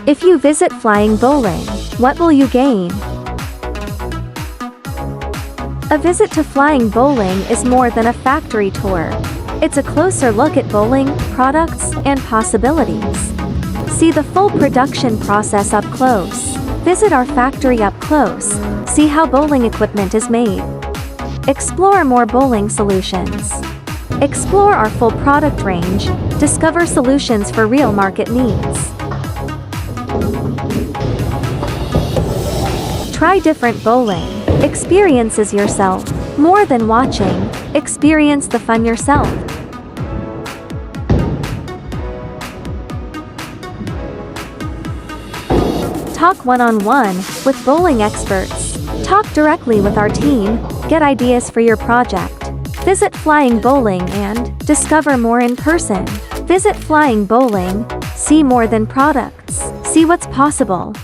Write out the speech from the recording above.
If you visit Flying Bowling, what will you gain? A visit to Flying Bowling is more than a factory tour. It's a closer look at bowling, products, and possibilities. See the full production process up close. Visit our factory up close. See how bowling equipment is made. Explore more bowling solutions. Explore our full product range. Discover solutions for real market needs. Try different bowling. Experiences yourself. More than watching, experience the fun yourself. Talk one-on-one with bowling experts. Talk directly with our team, get ideas for your project. Visit Flying Bowling and discover more in person. Visit Flying Bowling, see more than products. See what's possible.